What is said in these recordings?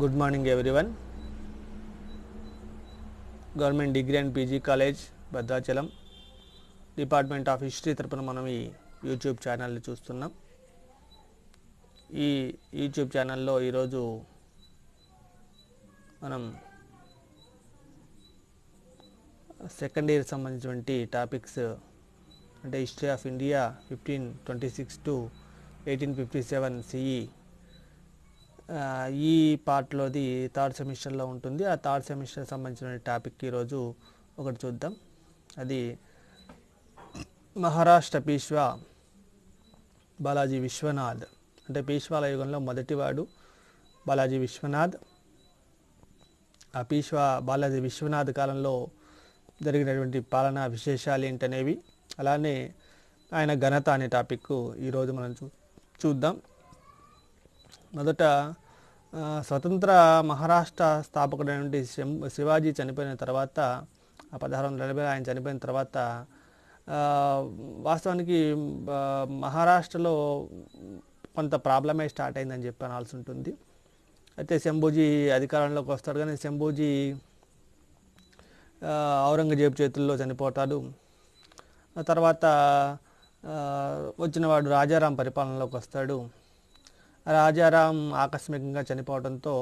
Good morning everyone. Government degree and PG college Bhadrachalam department of history తరపున మనం ఈ YouTube ఛానల్ని చూస్తున్నాం. ఈ యూట్యూబ్ ఛానల్లో ఈరోజు మనం సెకండ్ ఇయర్ సంబంధించినటువంటి టాపిక్స్ అంటే history of India 1526 to 1857 CE ఈ పార్ట్లోది థర్డ్ సెమిస్టర్లో ఉంటుంది. ఆ థర్డ్ సెమిస్టర్ సంబంధించిన టాపిక్ ఈరోజు ఒకటి చూద్దాం. అది మహారాష్ట్ర పీష్వా బాలాజీ విశ్వనాథ్. అంటే పీష్వాల యుగంలో మొదటివాడు బాలాజీ విశ్వనాథ్. ఆ పీష్వా బాలాజీ విశ్వనాథ్ కాలంలో జరిగినటువంటి పాలనా విశేషాలు ఏంటనేవి, అలానే ఆయన ఘనత అనే టాపిక్ ఈరోజు మనం చూద్దాం. మొదట స్వతంత్ర మహారాష్ట్ర స్థాపకుడైనటువంటి శివాజీ చనిపోయిన తర్వాత 1640 ఆయన చనిపోయిన తర్వాత వాస్తవానికి మహారాష్ట్రలో కొంత ప్రాబ్లమే స్టార్ట్ అయిందని చెప్పి అనాల్సి ఉంటుంది. అయితే శంభూజీ అధికారంలోకి వస్తాడు, కానీ శంభూజీ ఔరంగజేబు చేతుల్లో చనిపోతాడు. ఆ తర్వాత వచ్చినవాడు రాజారాం పరిపాలనలోకి వస్తాడు. రాజారాం ఆకస్మికంగా చనిపోవడంతో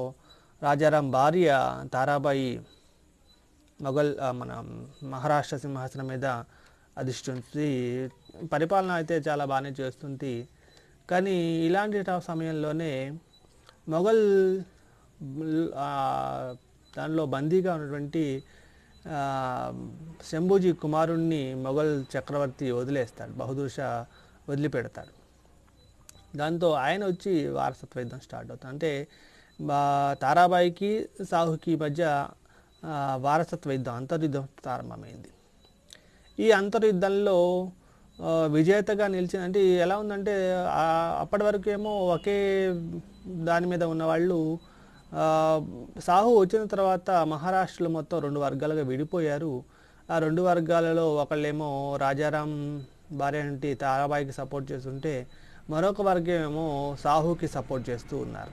రాజారాం భార్య తారాబాయి మన మహారాష్ట్ర సింహాసనం మీద అధిష్ఠించి పరిపాలన అయితే చాలా బాగానే చేస్తుంది. కానీ ఇలాంటి సమయంలోనే మొఘల్ దానిలో బందీగా ఉన్నటువంటి శంభూజీ కుమారుణ్ణి మొఘల్ చక్రవర్తి వదిలేస్తాడు, బహదూర్ షా వదిలిపెడతాడు. దాంతో ఆయన వచ్చి వారసత్వ యుద్ధం స్టార్ట్ అవుతుంది. అంటే తారాబాయికి సాహుకి మధ్య వారసత్వ యుద్ధం, అంతర్యుద్ధం ప్రారంభమైంది. ఈ అంతర్యుద్ధంలో విజేతగా నిలిచింది. అంటే ఎలా ఉందంటే అప్పటి వరకు ఏమో ఒకే దాని మీద ఉన్నవాళ్ళు సాహు వచ్చిన తర్వాత మహారాష్ట్రలో మొత్తం 2 వర్గాలుగా విడిపోయారు. ఆ 2 వర్గాలలో ఒకళ్ళేమో రాజారాం భార్య నుండి తారాబాయికి సపోర్ట్ చేస్తుంటే, మరొక వర్గం ఏమో సాహుకి సపోర్ట్ చేస్తూ ఉన్నారు.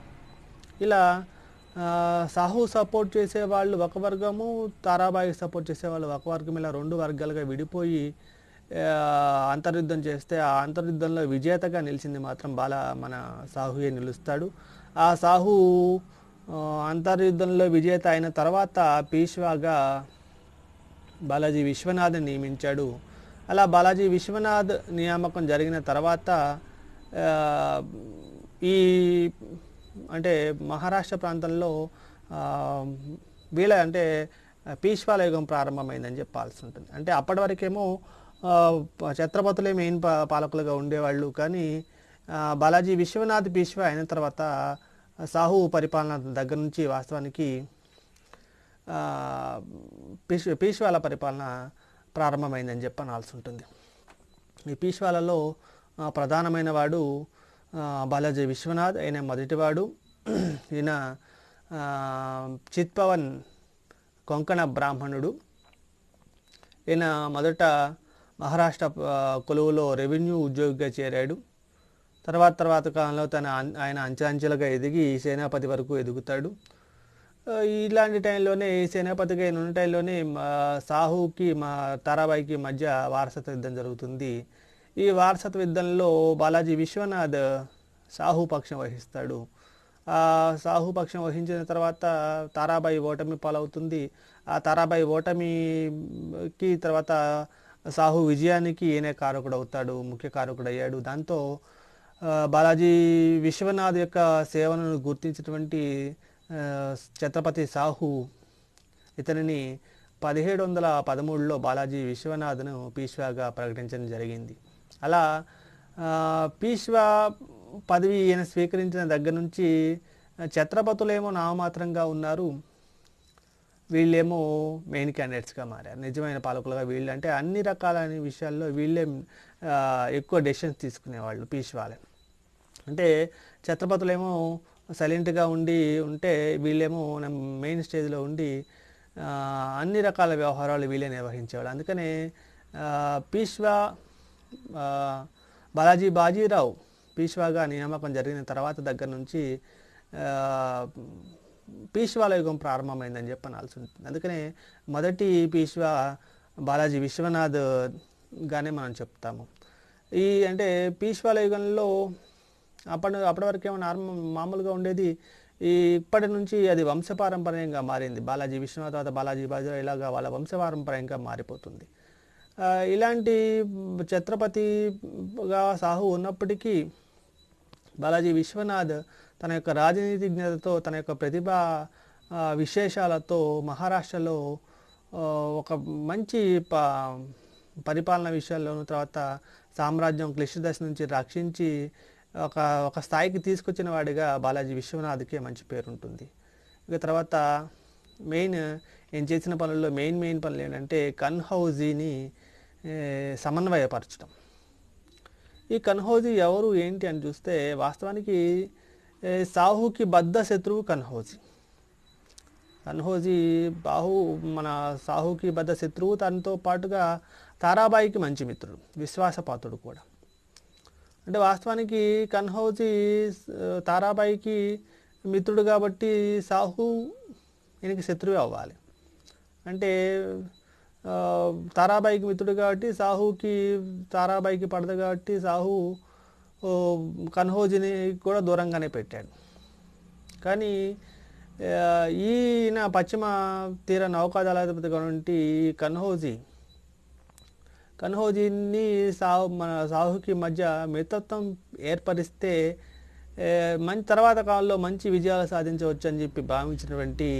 ఇలా సాహు సపోర్ట్ చేసేవాళ్ళు ఒక వర్గము, తారాబాయికి సపోర్ట్ చేసేవాళ్ళు ఒక వర్గం, ఇలా 2 వర్గాలుగా విడిపోయి అంతర్యుద్ధం చేస్తే, ఆ అంతర్యుద్ధంలో విజేతగా నిలిచింది మాత్రం మన సాహుయే నిలుస్తాడు. ఆ సాహు అంతర్యుద్ధంలో విజేత అయిన తర్వాత పీష్వాగా బాలాజీ విశ్వనాథ్ని నియమించాడు. అలా బాలాజీ విశ్వనాథ్ నియామకం జరిగిన తర్వాత ఈ అంటే మహారాష్ట్ర ప్రాంతంలో అంటే పీష్వాల యుగం ప్రారంభమైందని చెప్పాల్సి ఉంటుంది. అంటే అప్పటి వరకేమో ఛత్రపతులే మెయిన్ పాలకులుగా ఉండేవాళ్ళు, కానీ బాలాజీ విశ్వనాథ్ పీష్వా అయిన తర్వాత సాహు పరిపాలన దగ్గర నుంచి వాస్తవానికి పీష్వాల పరిపాలన ప్రారంభమైందని చెప్పి అనాల్సి ఉంటుంది. ఈ పీష్వాలలో ప్రధానమైన వాడు బాలాజీ విశ్వనాథ్. ఆయన మొదటివాడు. ఈయన చిత్పవన్ కొంకణ బ్రాహ్మణుడు. ఈయన మొదట మహారాష్ట్ర కొలువులో రెవెన్యూ ఉద్యోగిగా చేరాడు. తర్వాత కాలంలో ఆయన అంచెలుగా ఎదిగి సేనాపతి వరకు ఎదుగుతాడు. ఇలాంటి టైంలోనే సేనాపతిగా ఉన్న టైంలోనే సాహుకి తారాబాయికి మధ్య వారసత్వ యుద్ధం జరుగుతుంది. ఈ వారసత్వ యుద్ధంలో బాలాజీ విశ్వనాథ్ సాహు పక్షం వహిస్తాడు. సాహు పక్షం వహించిన తర్వాత తారాబాయి ఓటమి పాలవుతుంది. ఆ తారాబాయి ఓటమికి తర్వాత సాహు విజయానికి ఈయనే కారకుడు అవుతాడు, ముఖ్య కారకుడు అయ్యాడు. దాంతో బాలాజీ విశ్వనాథ్ యొక్క సేవలను గుర్తించినటువంటి ఛత్రపతి సాహు ఇతనిని 1713లో బాలాజీ విశ్వనాథ్ను పీష్వాగా ప్రకటించడం జరిగింది. అలా పీష్వా పదవి ఈయన స్వీకరించిన దగ్గర నుంచి ఛత్రపతులేమో నామమాత్రంగా ఉన్నారు, వీళ్ళేమో మెయిన్ క్యాండిడేట్స్గా మారారు, నిజమైన పాలకులుగా. వీళ్ళు అంటే అన్ని రకాల విషయాల్లో వీళ్ళే ఎక్కువ డెసిషన్స్ తీసుకునేవాళ్ళు పీష్వాలే. అంటే ఛత్రపతులేమో సైలెంట్గా ఉంటే వీళ్ళేమో మెయిన్ స్టేజ్లో ఉండి అన్ని రకాల వ్యవహారాలు వీళ్ళే నిర్వహించేవాళ్ళు. అందుకనే పీష్వా బాజీరావు పీష్వాగా నియామకం జరిగిన తర్వాత దగ్గర నుంచి పీష్వాల యుగం ప్రారంభమైందని చెప్పి అనాల్సి ఉంటుంది. అందుకనే మొదటి పీష్వా బాలాజీ విశ్వనాథ్ గానే మనం చెప్తాము. అంటే పీష్వాల యుగంలో అప్పటి వరకు ఏమో మామూలుగా ఉండేది. ఇప్పటి నుంచి అది వంశపారంపర్యంగా మారింది. బాలాజీ విశ్వనాథ్ తర్వాత బాలాజీ బాజీరావు ఇలాగా వాళ్ళ వంశపారంపర్యంగా మారిపోతుంది. ఇలాంటి ఛత్రపతిగా సాహు ఉన్నప్పటికీ బాలాజీ విశ్వనాథ్ తన యొక్క రాజనీతిజ్ఞతతో, తన యొక్క ప్రతిభా విశేషాలతో మహారాష్ట్రలో ఒక మంచి పరిపాలన విషయాల్లోనూ, తర్వాత సామ్రాజ్యం క్లిష్ట దశ నుంచి రక్షించి ఒక స్థాయికి తీసుకొచ్చిన వాడిగా బాలాజీ విశ్వనాథ్కే మంచి పేరు ఉంటుంది. ఇక తర్వాత ఏం చేసిన పనుల్లో మెయిన్ పనులు ఏంటంటే కన్హౌజీని సమన్వయపరచడం. ఈ కన్హౌజీ ఎవరు ఏంటి అని చూస్తే వాస్తవానికి సాహుకి బద్ధ శత్రువు కన్హౌజీ. మన సాహుకి బద్ధ శత్రువు, తనతో పాటుగా తారాబాయికి మంచి మిత్రుడు, విశ్వాసపాత్రుడు కూడా. అంటే వాస్తవానికి కన్హౌజీ తారాబాయికి మిత్రుడు కాబట్టి సాహు ఈయనకి శత్రువే అవ్వాలి. అంటే తారాబాయికి మిత్రుడు కాబట్టి తారాబాయికి పడదు కాబట్టి సాహు కన్హౌజీని కూడా దూరంగానే పెట్టాడు. కానీ ఈయన పశ్చిమ తీర నౌకాదళాధిపతిగా ఉండి కన్హౌజీని మన సాహుకి మధ్య మిత్రత్వం ఏర్పరిస్తే తర్వాత కాలంలో మంచి విజయాలు సాధించవచ్చు అని చెప్పి భావించినటువంటి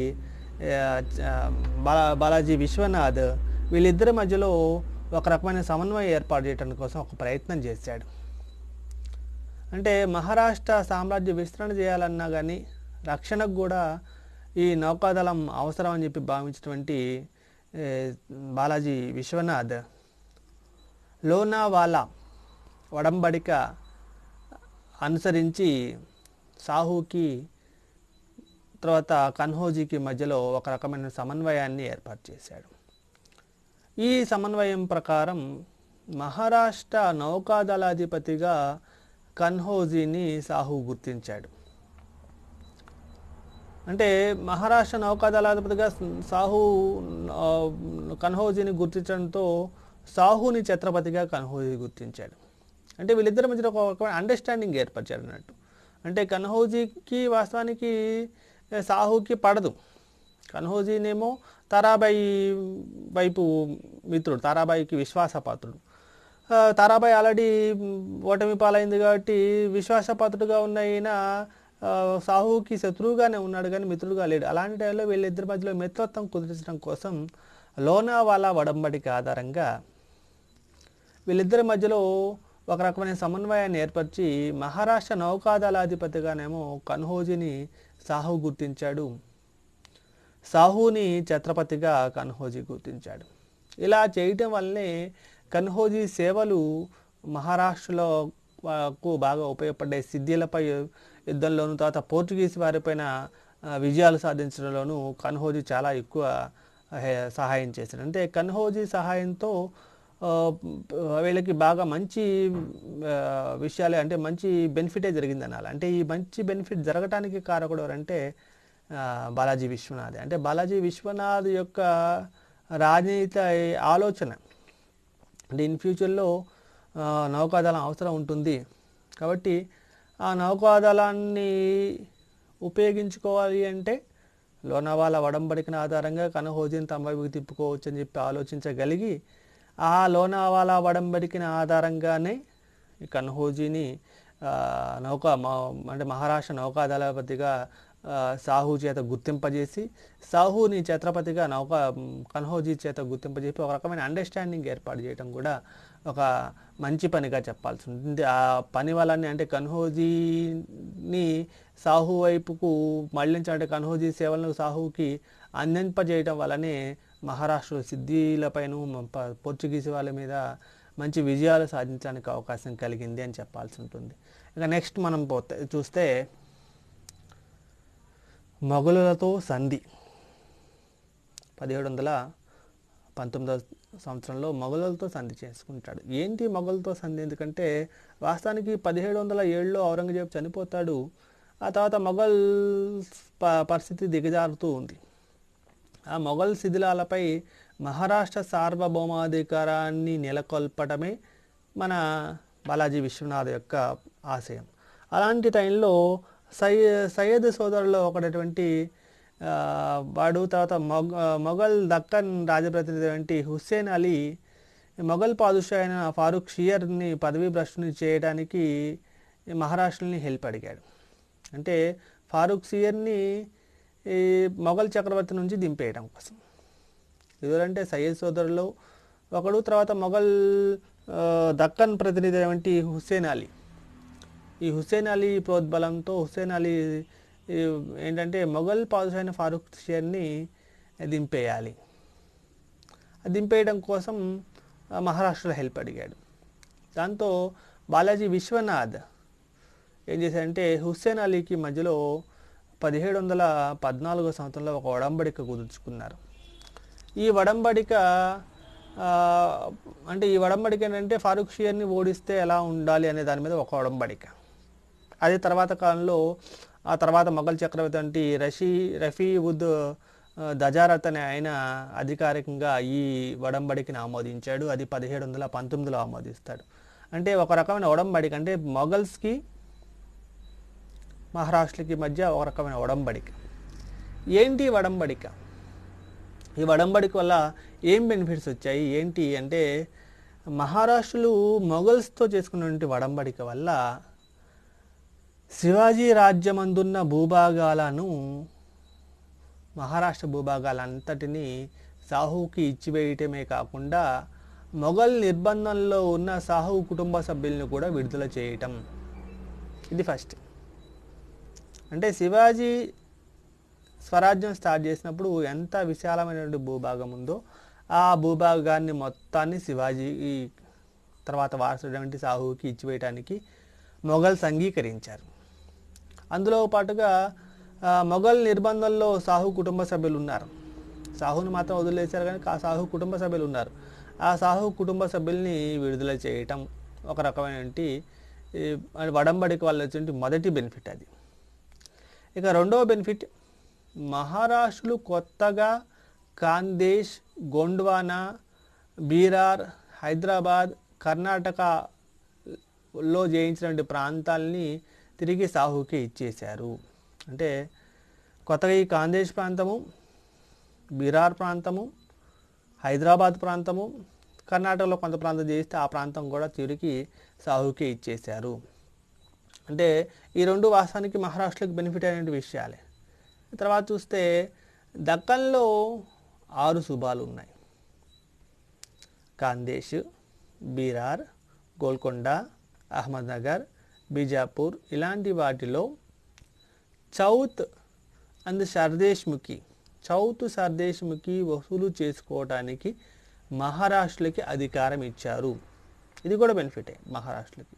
బాలాజీ విశ్వనాథ్ వీళ్ళిద్దరి మధ్యలో ఒక రకమైన సమన్వయం ఏర్పాటు చేయడం కోసం ఒక ప్రయత్నం చేశాడు. అంటే మహారాష్ట్ర సామ్రాజ్య విస్తరణ చేయాలన్నా కానీ రక్షణకు కూడా ఈ నౌకాదళం అవసరం అని చెప్పి భావించినటువంటి బాలాజీ విశ్వనాథ్ లోనావాలా ఒడంబడిక అనుసరించి సాహుకి తర్వాత కన్హౌజీకి మధ్యలో ఒక రకమైన సమన్వయాన్ని ఏర్పాటు చేశాడు. ఈ సమన్వయం ప్రకారం మహారాష్ట్ర నౌకాదళాధిపతిగా కన్హౌజీని సాహు గుర్తించాడు. అంటే మహారాష్ట్ర నౌకాదళాధిపతిగా సాహు కన్హౌజీని గుర్తించడంతో సాహుని ఛత్రపతిగా కన్హౌజీ గుర్తించాడు. అంటే వీళ్ళిద్దరి మధ్య ఒక అండర్స్టాండింగ్ ఏర్పరిచాడు అన్నట్టు. అంటే కన్హౌజీకి వాస్తవానికి సాహుకి పడదు. కన్హౌజీనేమో తారాబాయి వైపు మిత్రుడు, తారాబాయికి విశ్వాసపాత్రుడు. తారాబాయి ఆల్రెడీ ఓటమి పాలైంది కాబట్టి విశ్వాసపాత్రుడుగా ఉన్న ఈయన సాహుకి శత్రువుగానే ఉన్నాడు కానీ మిత్రుడుగా లేడు. అలాంటి టైంలో వీళ్ళిద్దరి మధ్యలో మిత్రత్వం కుదిరించడం కోసం లోనావాలా ఒడంబడిక ఆధారంగా వీళ్ళిద్దరి మధ్యలో ఒక రకమైన సమన్వయాన్ని ఏర్పరిచి మహారాష్ట్ర నౌకాదళాధిపతిగానేమో కన్హౌజీని సాహు గుర్తించాడు, సాహుని ఛత్రపతిగా కన్హౌజీ గుర్తించాడు. ఇలా చేయటం వల్లనే కన్హౌజీ సేవలు మహారాష్ట్రలో బాగా ఉపయోగపడ్డాయి. సిద్ధిలపై యుద్ధంలోను, తర్వాత పోర్చుగీస్ వారిపైన విజయాలు సాధించడంలోనూ కన్హౌజీ చాలా ఎక్కువ సహాయం చేశాడు. అంటే కన్హౌజీ సహాయంతో వీళ్ళకి బాగా మంచి విషయాలే, అంటే మంచి బెనిఫిటే జరిగింది అనాలి. అంటే ఈ మంచి బెనిఫిట్ జరగటానికి కారకుడు ఎవరంటే బాలాజీ విశ్వనాథ్. అంటే బాలాజీ విశ్వనాథ్ యొక్క రాజనీతి ఆలోచన అంటే ఇన్ ఫ్యూచర్లో నౌకాదళం అవసరం ఉంటుంది కాబట్టి ఆ నౌకాదళాన్ని ఉపయోగించుకోవాలి అంటే లోనావాలా ఒడంబడికన ఆధారంగా కన్హౌజీని తమ వైపుకి తిప్పుకోవచ్చు అని చెప్పి ఆలోచించగలిగి ఆ లోనావాలా ఒడంబడికన ఆధారంగానే ఈ కన్హౌజీని అంటే మహారాష్ట్ర నౌకాదళపతిగా సాహు చేత గుర్తింపజేసి సాహుని ఛత్రపతిగా కన్హౌజీ చేత గుర్తింపజేసి ఒక రకమైన అండర్స్టాండింగ్ ఏర్పాటు చేయడం కూడా ఒక మంచి పనిగా చెప్పాల్సి ఉంటుంది. ఆ పని వల్లనే అంటే కన్హౌజీని సాహు వైపుకు మళ్లించాలంటే కన్హౌజీ సేవలను సాహుకి అందింపజేయడం వల్లనే మహారాష్ట్రలో సిద్ధిలపైన పోర్చుగీస్ వాళ్ళ మీద మంచి విజయాలు సాధించడానికి అవకాశం కలిగింది అని చెప్పాల్సి ఉంటుంది. ఇక నెక్స్ట్ మనం చూస్తే మొఘలులతో సంధి. 1719 సంవత్సరంలో మొఘలులతో సంధి చేసుకుంటాడు. ఏంటి మొఘలులతో సంధి? ఎందుకంటే వాస్తవానికి 1707లో ఔరంగజేబు చనిపోతాడు. ఆ తర్వాత మొఘల్ పరిస్థితి దిగజారుతూ ఉంది. ఆ మొఘల్ శిథిలాలపై మహారాష్ట్ర సార్వభౌమాధికారాన్ని నెలకొల్పడమే మన బాలాజీ విశ్వనాథ్ యొక్క ఆశయం. అలాంటి టైంలో సయ్యద్ సోదరులో ఒకటటువంటి వాడు, తర్వాత మొఘల్ దక్కన్ రాజప్రతినిధి వంటి హుస్సేన్ అలీ మొఘల్ పాదుషా అయిన ఫారూక్ షియర్ని పదవీ భ్రష్టుని చేయడానికి మహారాష్ట్రని హెల్ప్ అడిగాడు. అంటే ఫారూక్ షియర్ని ఈ మొఘల్ చక్రవర్తి నుంచి దింపేయడం కోసం. ఎవరంటే సయ్యద్ సోదరులో ఒకడు, తర్వాత మొఘల్ దక్కన్ ప్రతినిధి వంటి హుస్సేన్ అలీ. ఈ హుస్సేన్ అలీ ప్రోద్బలంతో హుస్సేన్ అలీ ఏంటంటే మొఘల్ పాదుషా అయిన ఫారూక్ షియర్ని దింపేయాలి. దింపేయడం కోసం మహారాష్ట్రలో హెల్ప్ అడిగాడు. దాంతో బాలాజీ విశ్వనాథ్ ఏం చేశాడంటే హుస్సేన్ అలీకి మధ్యలో 1714 సంవత్సరంలో ఒక ఒడంబడిక కుదుర్చుకున్నారు. ఈ ఒడంబడిక ఏంటంటే ఫారూక్ షియర్ని ఓడిస్తే ఎలా ఉండాలి అనే దాని మీద ఒక ఒడంబడిక. అదే తర్వాత కాలంలో ఆ తర్వాత మొఘల్ చక్రవర్తి అంటే రఫీ ఉద్ దజారత్ అనే ఆయన అధికారికంగా ఈ ఒడంబడికని ఆమోదించాడు. అది 1719లో ఆమోదిస్తాడు. అంటే ఒక రకమైన ఒడంబడిక, అంటే మొఘల్స్కి మహారాష్ట్రకి మధ్య ఒక రకమైన ఒడంబడిక. ఏంటి ఒడంబడిక? ఈ ఒడంబడిక వల్ల ఏం బెనిఫిట్స్ వచ్చాయి ఏంటి అంటే, మహారాష్ట్రలు మొఘల్స్తో చేసుకున్నటువంటి ఒడంబడిక వల్ల శివాజీ రాజ్యమందున్న భూభాగాలను, మహారాష్ట్ర భూభాగాలంతటినీ సాహుకి ఇచ్చివేయటమే కాకుండా మొఘల్ నిర్బంధంలో ఉన్న సాహు కుటుంబ సభ్యులను కూడా విడుదల చేయటం. ఇది ఫస్ట్. అంటే శివాజీ స్వరాజ్యం స్టార్ట్ చేసినప్పుడు ఎంత విశాలమైనటువంటి భూభాగం ఉందో ఆ భూభాగాన్ని మొత్తాన్ని శివాజీ తర్వాత వారసుడైనటువంటి సాహుకి ఇచ్చివేయటానికి మొఘల్స్ అంగీకరించారు. అందులో పాటుగా మొఘల్ నిర్బంధంలో సాహు కుటుంబ సభ్యులు ఉన్నారు. సాహుని మాత్రం వదిలేశారు, కానీ ఆ సాహు కుటుంబ సభ్యులు ఉన్నారు. ఆ సాహు కుటుంబ సభ్యుల్ని విడుదల చేయటం ఒక రకమైనటువంటి వడంబడిక వల్ల వచ్చే మొదటి బెనిఫిట్ అది. ఇక రెండవ బెనిఫిట్, మహారాష్ట్రలు కొత్తగా ఖాందేశ్, గోండ్వానా, బీరార్, హైదరాబాద్, కర్ణాటకలో జయించినటువంటి ప్రాంతాలని తిరిగి సాహుకి ఇచ్చేశారు. అంటే కొత్తగా ఈ ఖాందేశ్ ప్రాంతము, బీరార్ ప్రాంతము, హైదరాబాద్ ప్రాంతము, కర్ణాటకలో కొంత ప్రాంతం చేస్తే ఆ ప్రాంతం కూడా తిరిగి సాహుకి ఇచ్చేశారు. అంటే ఈ రెండు వాస్తవానికి మహారాష్ట్రకి బెనిఫిట్ అయిన విషయాలే. తర్వాత చూస్తే దక్కన్లో 6 సుబాలు ఉన్నాయి. ఖాందేశ్, బీరార్, గోల్కొండ, అహ్మద్నగర్, బీజాపూర్ ఇలాంటి వాటిలో చౌత్ సర్దేశ్ముఖి వసూలు చేసుకోవడానికి మహారాష్ట్రకి అధికారం ఇచ్చారు. ఇది కూడా బెనిఫిటే మహారాష్ట్రకి.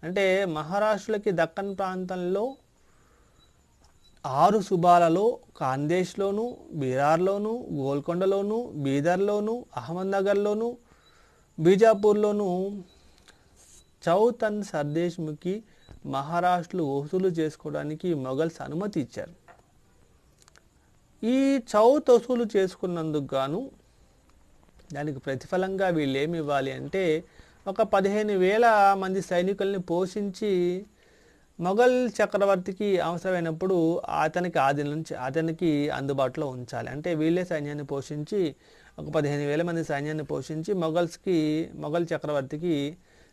అంటే మహారాష్ట్రకి దక్కన్ ప్రాంతంలో 6 సుబాలలో ఖాందేశ్లోను, బీరార్లోను, గోల్కొండలోను, బీదర్లోను, అహ్మద్నగర్లోను, బీజాపూర్లోను చౌత్ అండ్ సర్దేశ్ముఖి మహారాష్ట్రలు వసూలు చేసుకోవడానికి మొఘల్స్ అనుమతి ఇచ్చారు. ఈ చౌత్ వసూలు చేసుకున్నందుకు గాను దానికి ప్రతిఫలంగా వీళ్ళు ఏమి ఇవ్వాలి అంటే ఒక 15,000 మంది సైనికుల్ని పోషించి మొఘల్ చక్రవర్తికి అవసరమైనప్పుడు అతనికి అందుబాటులో ఉంచాలి. అంటే వీళ్ళే సైన్యాన్ని పోషించి ఒక 15,000 మంది సైన్యాన్ని పోషించి మొఘల్ చక్రవర్తికి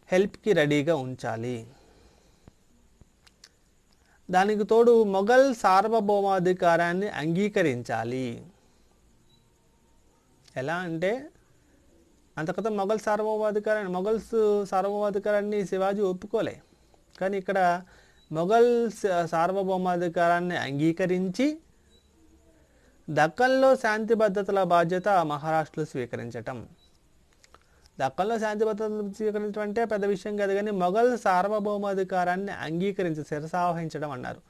హెల్ప్కి రెడీగా ఉంచాలి. దానికి తోడు మొఘల్ సార్వభౌమాధికారాన్ని అంగీకరించాలి. ఎలా అంటే అంతకతం మొఘల్స్ సార్వభౌమాధికారాన్ని శివాజీ ఒప్పుకోలే. కానీ ఇక్కడ మొఘల్ సార్వభౌమాధికారాన్ని అంగీకరించి దక్కన్లో శాంతి భద్రతల బాధ్యత మహారాష్ట్రలో స్వీకరించటం. దక్కన్లో శాంతి భద్రతలు స్వీకరించడం అంటే పెద్ద విషయం కాదు, కానీ మొఘల్ సార్వభౌమాధికారాన్ని అంగీకరించి శిరసావహించడం అన్నారు.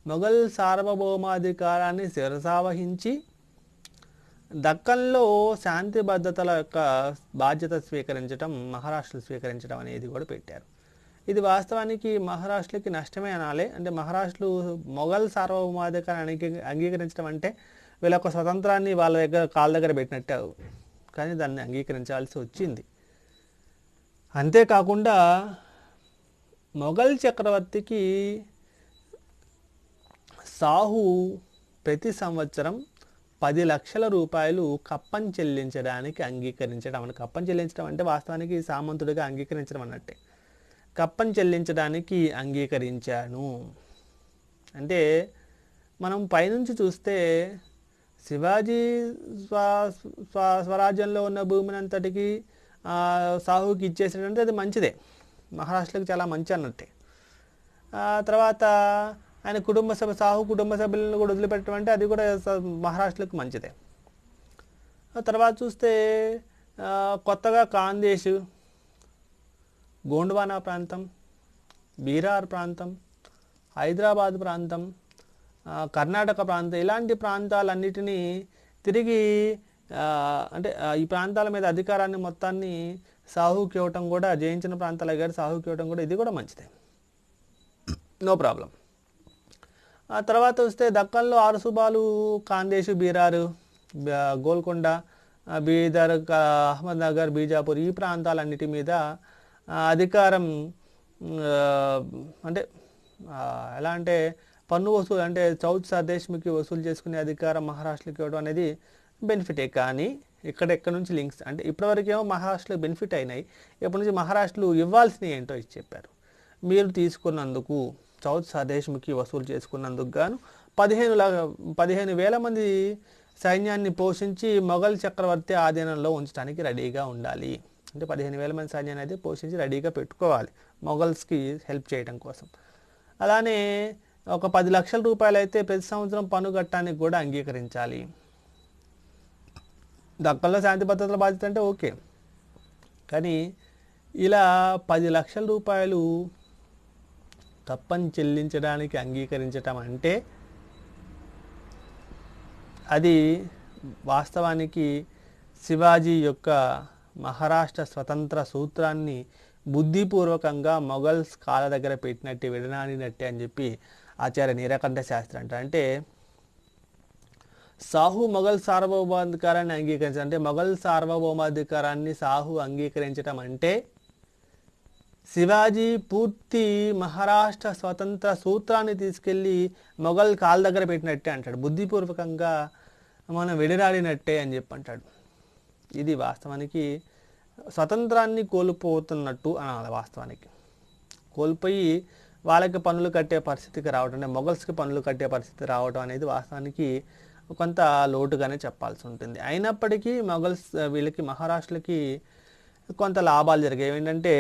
మొఘల్ సార్వభౌమాధికారాన్ని శిరసావహించి దక్కన్లో శాంతి భద్రతల యొక్క బాధ్యత స్వీకరించడం, మహారాష్ట్రలో స్వీకరించడం అనేది కూడా పెట్టారు. ఇది వాస్తవానికి మహారాష్ట్రకి నష్టమే అనాలి. అంటే మహారాష్ట్రలు మొఘల్ సార్వభౌమాధికారాన్ని అంగీకరించడం అంటే వీళ్ళ యొక్క స్వతంత్రాన్ని వాళ్ళ దగ్గర కాళ్ళ దగ్గర పెట్టినట్టే, కానీ దాన్ని అంగీకరించాల్సి వచ్చింది. అంతేకాకుండా మొఘల్ చక్రవర్తికి సాహు ప్రతి సంవత్సరం 10 లక్షల రూపాయలు కప్పం చెల్లించడానికి అంగీకరించడం. కప్పం చెల్లించడం అంటే వాస్తవానికి సామంతుడిగా అంగీకరించడం అన్నట్టే. కప్పం చెల్లించడానికి అంగీకరించాను అంటే మనం పైనుంచి చూస్తే శివాజీ స్వరాజ్యంలో ఉన్న భూమిని అంతటికి సాహుకి ఇచ్చేసాడంటే అది మంచిదే, మహారాష్ట్రకి చాలా మంచి అన్నట్టే. తర్వాత ఆయన సాహు కుటుంబ సభ్యులను కూడా వదిలిపెట్టడం అంటే అది కూడా మహారాష్ట్రలకు మంచిదే. తర్వాత చూస్తే కొత్తగా ఖాందేశ్, గోండ్వానా ప్రాంతం, బీరార్ ప్రాంతం, హైదరాబాద్ ప్రాంతం, కర్ణాటక ప్రాంతం, ఇలాంటి ప్రాంతాలన్నిటినీ తిరిగి అంటే ఈ ప్రాంతాల మీద అధికారాన్ని మొత్తాన్ని సాహుకి ఇవ్వటం కూడా, జయించిన ప్రాంతాల గారు సాహుకి ఇవ్వటం కూడా ఇది కూడా మంచిదే, నో ప్రాబ్లం. ఆ తర్వాత వస్తే దక్కన్లో 6 సుబాలు, ఖాందేశ్, బీరారు, గోల్కొండ, బీదర్, అహ్మద్నగర్, బీజాపూర్ ఈ ప్రాంతాలన్నిటి మీద అధికారం అంటే ఎలా అంటే పన్ను వసూలు అంటే చౌత్ సర్దేశ్మికి వసూలు చేసుకునే అధికారం మహారాష్ట్రకి ఇవ్వడం అనేది బెనిఫిటే. కానీ ఎక్కడ నుంచి లింక్స్ అంటే ఇప్పటివరకేమో మహారాష్ట్రలో బెనిఫిట్ అయినాయి, ఇప్పటి నుంచి మహారాష్ట్రలు ఇవ్వాల్సినవి ఏంటో ఇచ్చి చెప్పారు. మీరు తీసుకున్నందుకు చౌత్ సర్దేశ్మికి వసూలు చేసుకున్నందుకు గాను 15,000 మంది సైన్యాన్ని పోషించి మొఘల్ చక్రవర్తి ఆధీనంలో ఉంచడానికి రెడీగా ఉండాలి. అంటే 15,000 మంది సైన్యాన్ని అయితే పోషించి రెడీగా పెట్టుకోవాలి మొఘల్స్కి హెల్ప్ చేయడం కోసం. అలానే ఒక 10 లక్షల రూపాయలు అయితే ప్రతి సంవత్సరం పన్ను కట్టడానికి కూడా అంగీకరించాలి. దక్కన్లో శాంతి భద్రతల బాధ్యత అంటే ఓకే, కానీ ఇలా 10 లక్షల రూపాయలు కప్పం చెల్లించడానికి అంగీకరించటం అంటే అది వాస్తవానికి శివాజీ యొక్క మహారాష్ట్ర స్వతంత్ర సూత్రాన్ని బుద్ధిపూర్వకంగా మొఘల్స్ కాళ్ళ దగ్గర పెట్టినట్టే, విడనాడినట్టే అని చెప్పి ఆచార్య నీలకంఠ శాస్త్రి అంటారు. అంటే సాహు మొఘల్ సార్వభౌమాధికారాన్ని అంగీకరించడం అంటే, మొఘల్ సార్వభౌమాధికారాన్ని సాహు అంగీకరించడం అంటే శివాజీ పూర్తి మహారాష్ట్ర స్వతంత్ర సూత్రాన్ని తీసుకెళ్ళి మొఘల్ కాళ్ళ దగ్గర పెట్టినట్టే అంటాడు, బుద్ధిపూర్వకంగా మనం విడనాడినట్టే అని చెప్పి అంటాడు. ఇది వాస్తవానికి స్వతంత్రాన్ని కోల్పోతున్నట్టు అనాలి. వాస్తవానికి కోల్పోయి వాళ్ళకి పన్నులు కట్టే పరిస్థితికి రావడం, అంటే మొఘల్స్కి పన్నులు కట్టే పరిస్థితి రావడం అనేది వాస్తవానికి కొంత లోటుగానే చెప్పాల్సి ఉంటుంది. అయినప్పటికీ మొఘల్స్ వీళ్ళకి మహారాష్ట్రలకి కొంత లాభాలు జరిగాయి. ఏంటంటే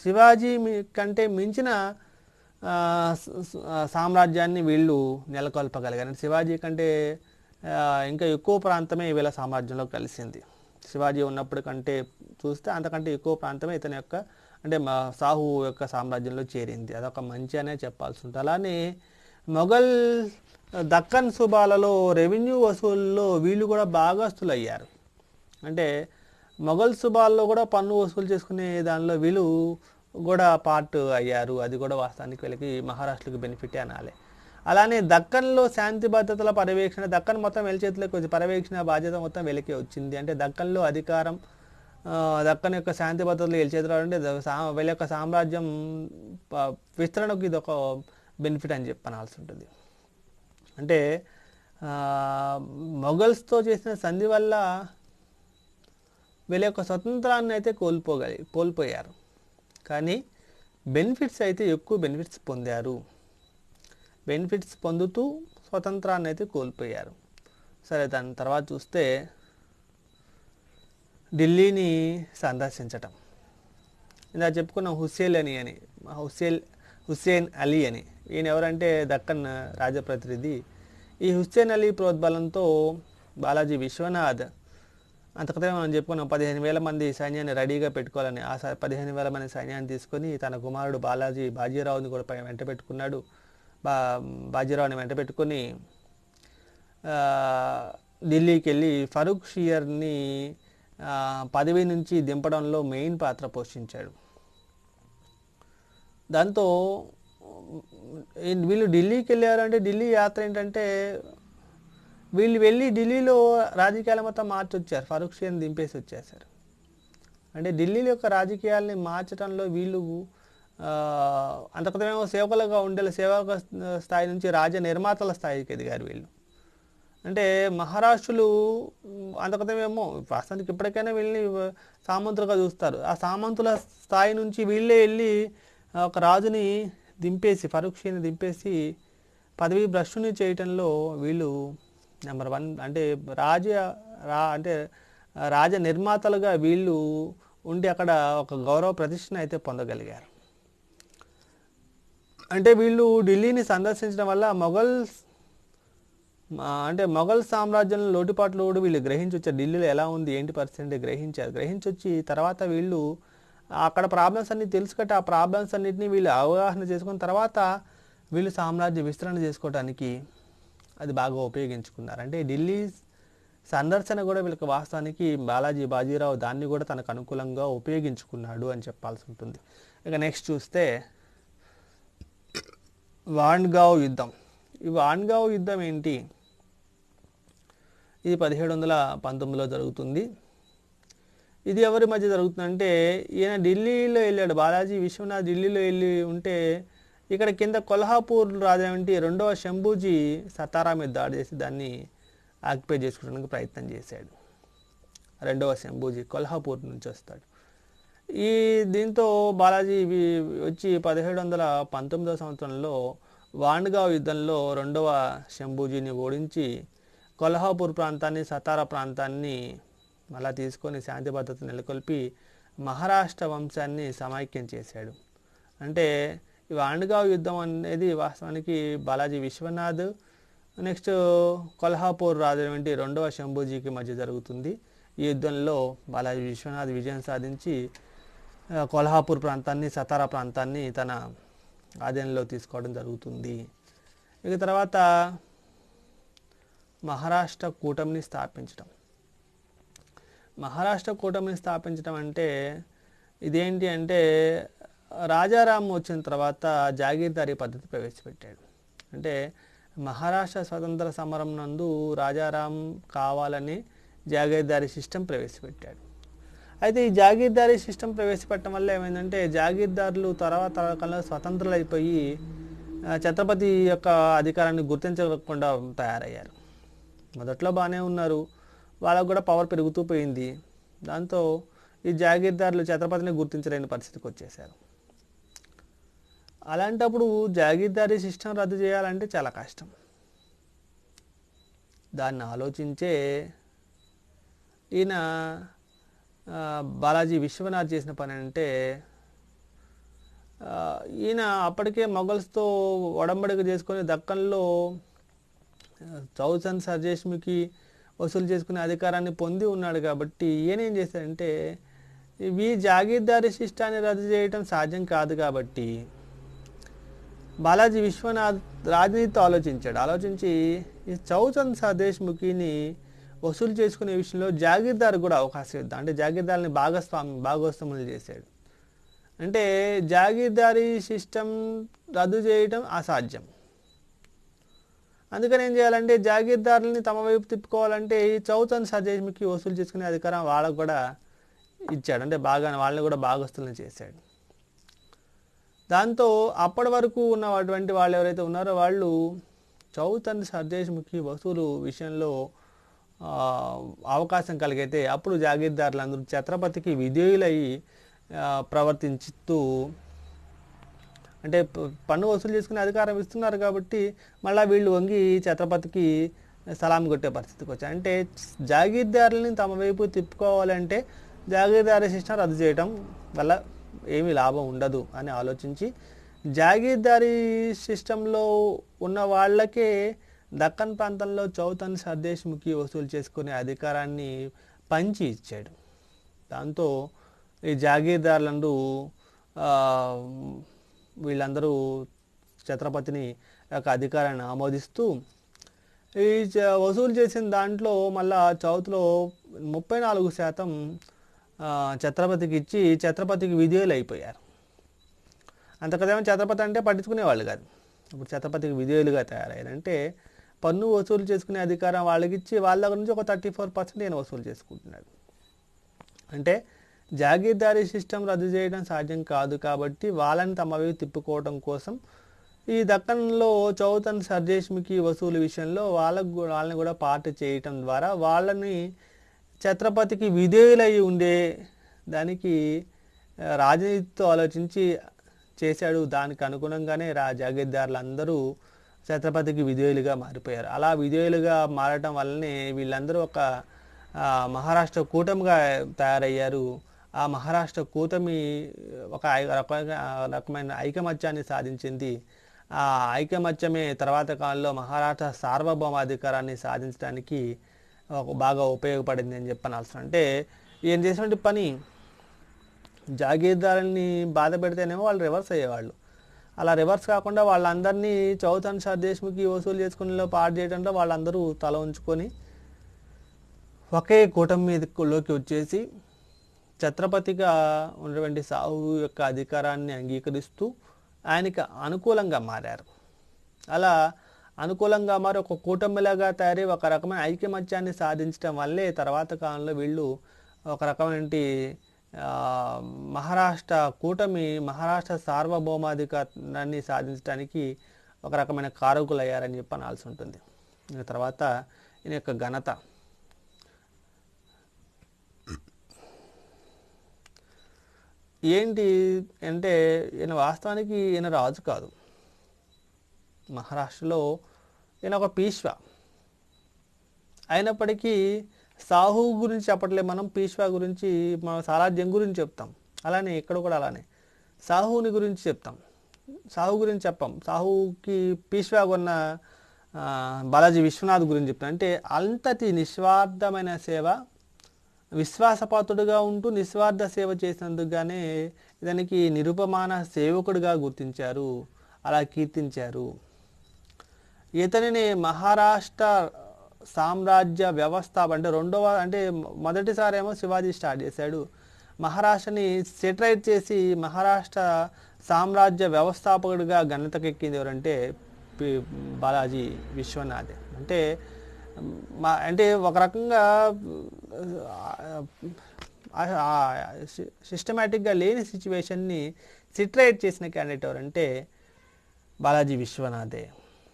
శివాజీ కంటే మించిన సామ్రాజ్యాన్ని వీళ్ళు నెలకొల్పగలిగారు. శివాజీ కంటే ఇంకా ఎక్కువ ప్రాంతమే వీళ్ళ సామ్రాజ్యంలో కలిసింది. శివాజీ ఉన్నప్పుడు కంటే చూస్తే అంతకంటే ఎక్కువ ప్రాంతమే ఇతని యొక్క అంటే సాహు యొక్క సామ్రాజ్యంలో చేరింది. అదొక మంచి అనే చెప్పాల్సి ఉంటుంది. అలానే మొఘల్ దక్కన్ సుబాలలో రెవెన్యూ వసూల్లో వీళ్ళు కూడా భాగస్తులు అయ్యారు. అంటే మొఘల్ సుబాల్లో కూడా పన్ను వసూలు చేసుకునే దానిలో వీళ్ళు కూడా పార్ట్ అయ్యారు. అది కూడా వాస్తవానికి వీళ్ళకి మహారాష్ట్రకి బెనిఫిటే అనాలి. అలానే దక్కన్లో శాంతి భద్రతల పర్యవేక్షణ, దక్కన్ మొత్తం వీళ్ళ చేతిలోకి వచ్చి పర్యవేక్షణ బాధ్యత మొత్తం వీళ్ళకే వచ్చింది. అంటే దక్కన్లో అధికారం, దక్కన్ యొక్క శాంతి భద్రతలు వీళ్ళ చేతిలో అంటే వీళ్ళ యొక్క సామ్రాజ్యం విస్తరణకు ఇది ఒక బెనిఫిట్ అని చెప్పనాల్సి ఉంటుంది. అంటే మొఘల్స్తో చేసిన సంధి వల్ల వీళ్ళ యొక్క స్వతంత్రాన్ని అయితే కోల్పోయారు, కానీ బెనిఫిట్స్ అయితే ఎక్కువ బెనిఫిట్స్ పొందారు. బెనిఫిట్స్ పొందుతూ స్వతంత్రాన్ని అయితే కోల్పోయారు. సరే, దాని తర్వాత చూస్తే ఢిల్లీని సందర్శించటం. ఇలా చెప్పుకున్నాం హుస్సేన్ అలీ అని. ఈయన ఎవరంటే దక్కన్ రాజప్రతినిధి. ఈ హుస్సేన్ అలీ ప్రోద్బలంతో బాలాజీ విశ్వనాథ్ అంతకదే మనం చెప్పుకున్నాం 15,000 మంది సైన్యాన్ని రెడీగా పెట్టుకోవాలని. ఆ 15,000 మంది సైన్యాన్ని తీసుకొని తన కుమారుడు బాజీరావుని కూడా వెంట పెట్టుకున్నాడు. బాజీరావుని వెంట పెట్టుకొని ఢిల్లీకి వెళ్ళి ఫరూక్ షియర్ని పదవి నుంచి దింపడంలో మెయిన్ పాత్ర పోషించాడు. దాంతో వీళ్ళు ఢిల్లీకి వెళ్ళారు. అంటే ఢిల్లీ యాత్ర ఏంటంటే వీళ్ళు వెళ్ళి ఢిల్లీలో రాజకీయాల మొత్తం మార్చి వచ్చారు, ఫరూక్ షాని దింపేసి వచ్చేసారు. అంటే ఢిల్లీ యొక్క రాజకీయాల్ని మార్చడంలో వీళ్ళు అంతకుమేమో సేవకులుగా ఉండే సేవక స్థాయి నుంచి రాజ నిర్మాతల స్థాయికి ఎదిగారు వీళ్ళు. అంటే మహారాష్ట్రులు అంతకుమేమో వాస్తవానికి ఇప్పటికైనా వీళ్ళని సామంతులుగా చూస్తారు. ఆ సామంతుల స్థాయి నుంచి వీళ్ళే వెళ్ళి ఒక రాజుని దింపేసి, ఫరూక్ షాని దింపేసి పదవి భ్రష్టుని చేయటంలో వీళ్ళు నెంబర్ 1. అంటే అంటే రాజ నిర్మాతలుగా వీళ్ళు ఉండి అక్కడ ఒక గౌరవ ప్రతిష్టను అయితే పొందగలిగారు. అంటే వీళ్ళు ఢిల్లీని సందర్శించడం వల్ల మొఘల్ సామ్రాజ్యంలో లోటుపాట్లు కూడా వీళ్ళు గ్రహించొచ్చారు. ఢిల్లీలో ఎలా ఉంది ఏంటి పరిస్థితి గ్రహించొచ్చి తర్వాత వీళ్ళు అక్కడ ప్రాబ్లమ్స్ అన్ని తెలుసుకుంటే ఆ ప్రాబ్లమ్స్ అన్నింటినీ వీళ్ళు అవగాహన చేసుకున్న తర్వాత వీళ్ళు సామ్రాజ్య విస్తరణ చేసుకోవడానికి అది బాగా ఉపయోగించుకున్నారు. అంటే ఢిల్లీ సందర్శన కూడా వీళ్ళకి వాస్తవానికి బాజీరావు దాన్ని కూడా తనకు అనుకూలంగా ఉపయోగించుకున్నాడు అని చెప్పాల్సి ఉంటుంది. ఇక నెక్స్ట్ చూస్తే వాండ్గావ్ యుద్ధం. ఈ వాండ్గావ్ యుద్ధం ఏంటి? ఇది 1719లో జరుగుతుంది. ఇది ఎవరి మధ్య జరుగుతుందంటే ఈయన ఢిల్లీలో వెళ్ళాడు, బాలాజీ విశ్వనాథ్ ఢిల్లీలో వెళ్ళి ఉంటే ఇక్కడ కింద కొల్హాపూర్ రాజవంటి 2వ శంభూజీ సతారా మీద దాడి చేసి దాన్ని ఆక్యుపై చేసుకోవడానికి ప్రయత్నం చేశాడు. 2వ శంభూజీ కొల్హాపూర్ నుంచి వస్తాడు. దీంతో బాలాజీ వచ్చి 1719వ సంవత్సరంలో వాండ్గావ్ యుద్ధంలో 2వ శంభూజీని ఓడించి కొల్హాపూర్ ప్రాంతాన్ని, సతారా ప్రాంతాన్ని మళ్ళా తీసుకొని శాంతి భద్రత నెలకొల్పి మహారాష్ట్ర వంశాన్ని సమైక్యం చేశాడు. అంటే ఈ వాండ్గావ్ యుద్ధం అనేది వాస్తవానికి బాలాజీ విశ్వనాథ్ నెక్స్ట్ కొల్హాపూర్ రాజు వంటి 2వ శంభూజీకి మధ్య జరుగుతుంది. ఈ యుద్ధంలో బాలాజీ విశ్వనాథ్ విజయం సాధించి కొల్హాపూర్ ప్రాంతాన్ని, సతారా ప్రాంతాన్ని తన ఆధీనంలో తీసుకోవడం జరుగుతుంది. ఇక తర్వాత మహారాష్ట్ర కూటమిని స్థాపించడం అంటే ఇదేంటి అంటే రాజారాం వచ్చిన తర్వాత జాగీర్దారీ పద్ధతి ప్రవేశపెట్టాడు. అంటే మహారాష్ట్ర స్వతంత్ర సమరం నందు రాజారాం కావాలని జాగీర్దారీ సిస్టమ్ ప్రవేశపెట్టాడు. అయితే ఈ జాగీర్దారీ సిస్టమ్ ప్రవేశపెట్టడం వల్ల ఏమైందంటే జాగీర్దారులు తర్వాత కాలంలో స్వతంత్రులు అయిపోయి ఛత్రపతి యొక్క అధికారాన్ని గుర్తించకుండా తయారయ్యారు. మొదట్లో బాగానే ఉన్నారు, వాళ్ళకు కూడా పవర్ పెరుగుతూ పోయింది. దాంతో ఈ జాగీర్దారులు ఛత్రపతిని గుర్తించలేని పరిస్థితికి వచ్చేసారు. అలాంటప్పుడు జాగీర్దారీ సిస్టమ్ రద్దు చేయాలంటే చాలా కష్టం. దాన్ని ఆలోచించే ఈయన బాలాజీ విశ్వనాథ్ చేసిన పని అంటే ఈయన అప్పటికే మొఘల్స్తో ఒడంబడిక చేసుకొని దక్కన్లో చౌసన్ సర్జేష్మికి వసూలు చేసుకునే అధికారాన్ని పొంది ఉన్నాడు. కాబట్టి ఈయన ఏం చేశాడంటే ఈ జాగీర్దారీ సిస్టాన్ని రద్దు చేయడం సాధ్యం కాదు కాబట్టి బాలాజీ విశ్వనాథ్ రాజనీతితో ఆలోచించి ఈ చౌసన్ సర్దేశ్ముఖిని వసూలు చేసుకునే విషయంలో జాగీర్దారు కూడా అవకాశం ఇద్దాం, అంటే జాగీర్దారుని భాగస్వాములు చేశాడు. అంటే జాగీర్దారీ సిస్టమ్ రద్దు చేయడం అసాధ్యం. అందుకని ఏం చేయాలంటే జాగీర్దారులని తమ వైపు తిప్పుకోవాలంటే ఈ చౌసన్ సర్దేశ్ముఖి వసూలు చేసుకునే అధికారం వాళ్ళకు కూడా ఇచ్చాడు. అంటే వాళ్ళని కూడా భాగస్తులను చేశాడు. దాంతో అప్పటి వరకు ఉన్నటువంటి వాళ్ళు ఎవరైతే ఉన్నారో వాళ్ళు చౌసన్ సర్దేశ్ముఖి వసూలు విషయంలో అవకాశం కలిగితే అప్పుడు జాగీర్దారులందరూ ఛత్రపతికి విధేయులై ప్రవర్తించుతూ, అంటే పన్ను వసూలు చేసుకునే అధికారం ఇస్తున్నారు కాబట్టి మళ్ళీ వీళ్ళు వంగి ఛత్రపతికి సలాం కొట్టే పరిస్థితికి వచ్చారు. అంటే జాగీర్దారులని తమ వైపు తిప్పుకోవాలంటే జాగీర్దారీ సిస్టమ్ రద్దు చేయడం వల్ల ఏమీ లాభం ఉండదు అని ఆలోచించి జాగీర్దారీ సిస్టంలో ఉన్న వాళ్ళకే దక్కన్ ప్రాంతంలో చౌసన్ సర్దేశ్ముఖి వసూలు చేసుకునే అధికారాన్ని పంచి ఇచ్చాడు. దాంతో ఈ జాగీర్దారులందరూ వీళ్ళందరూ ఛత్రపతిని యొక్క అధికారాన్ని ఆమోదిస్తూ ఈ వసూలు చేసిన దాంట్లో మళ్ళా చౌత్లో 34% ఛత్రపతికి ఇచ్చి ఛత్రపతికి విధేయులు అయిపోయారు. అంతకదేమో ఛత్రపతి అంటే పట్టించుకునేవాళ్ళు కాదు. ఇప్పుడు ఛత్రపతికి విధేయులుగా తయారయ్యారు. అంటే పన్ను వసూలు చేసుకునే అధికారం వాళ్ళకి ఇచ్చి వాళ్ళ దగ్గర నుంచి ఒక 34% ఈయన వసూలు చేసుకుంటున్నాడు. అంటే జాగీర్దారీ సిస్టమ్ రద్దు చేయడం సాధ్యం కాదు కాబట్టి వాళ్ళని తమ వైపు తిప్పుకోవడం కోసం ఈ దక్కన్లో చౌతన్ సర్దేశ్ముఖి వసూలు విషయంలో వాళ్ళని కూడా పార్ట్ చేయటం ద్వారా వాళ్ళని ఛత్రపతికి విధేయులై ఉండే దానికి రాజనీతితో ఆలోచించి చేశాడు. దానికి అనుగుణంగానే జాగీర్దారులు అందరూ ఛత్రపతికి విధేయులుగా మారిపోయారు. అలా విధేయులుగా మారటం వల్లనే వీళ్ళందరూ ఒక మహారాష్ట్ర కూటమిగా తయారయ్యారు. ఆ మహారాష్ట్ర కూటమి ఒక రకమైన ఐకమత్యాన్ని సాధించింది. ఆ ఐకమత్యమే తర్వాత కాలంలో మహారాష్ట్ర సార్వభౌమాధికారాన్ని సాధించడానికి బాగా ఉపయోగపడింది అని చెప్పనాల్సిన. అంటే ఈయన చేసినటువంటి పని జాగీర్దారుల్ని బాధ పెడితేనేమో వాళ్ళు రివర్స్ అయ్యేవాళ్ళు. అలా రివర్స్ కాకుండా వాళ్ళందరినీ చౌతన్ సర్దేశ్ముఖి వసూలు చేసుకునేలో పాటు చేయడంలో వాళ్ళందరూ తల ఉంచుకొని ఒకే కూటమి మీదలోకి వచ్చేసి ఛత్రపతిగా ఉన్నటువంటి సాహు యొక్క అధికారాన్ని అంగీకరిస్తూ ఆయనకి అనుకూలంగా మారారు. అలా అనుకూలంగా మారి ఒక కూటమిలాగా తయారై ఒక రకమైన ఐకమత్యాన్ని సాధించడం వల్లే తర్వాత కాలంలో వీళ్ళు ఒక రకమైన మహారాష్ట్ర కూటమి మహారాష్ట్ర సార్వభౌమాధికారాన్ని సాధించడానికి ఒక రకమైన కారకులు అయ్యారని చెప్పనాల్సి ఉంటుంది. తర్వాత ఈయన యొక్క ఘనత ఏంటి అంటే ఈయన వాస్తవానికి ఈయన రాజు కాదు. మహారాష్ట్రలో ఈయన ఒక పీష్వా అయినప్పటికీ సాహు గురించి చెప్పట్లేదు మనం, పీష్వా గురించి మనం సాలార్జంగ్ గురించి చెప్తాం. అలానే ఇక్కడ కూడా అలానే సాహుని గురించి చెప్తాం, సాహు గురించి చెప్పాం. సాహుకి పీష్వా ఉన్న బాలాజీ విశ్వనాథ్ గురించి చెప్తాం. అంటే అంతటి నిస్వార్థమైన సేవ, విశ్వాసపాత్రుడుగా ఉంటూ నిస్వార్థ సేవ చేసినందుకుగానే ఇతనికి నిరుపమాన సేవకుడిగా గుర్తించారు, అలా కీర్తించారు. ఇతనిని మహారాష్ట్ర సామ్రాజ్య వ్యవస్థాపన అంటే మొదటిసారి ఏమో శివాజీ స్టార్ట్ చేశాడు. మహారాష్ట్రని సెటరైట్ చేసి మహారాష్ట్ర సామ్రాజ్య వ్యవస్థాపకుడిగా ఘనతకెక్కింది ఎవరంటే బాలాజీ విశ్వనాథ్. అంటే ఒక రకంగా సిస్టమేటిక్గా లేని సిచ్యువేషన్ని సెటరైట్ చేసిన క్యాండిడేట్ ఎవరంటే బాలాజీ విశ్వనాథే.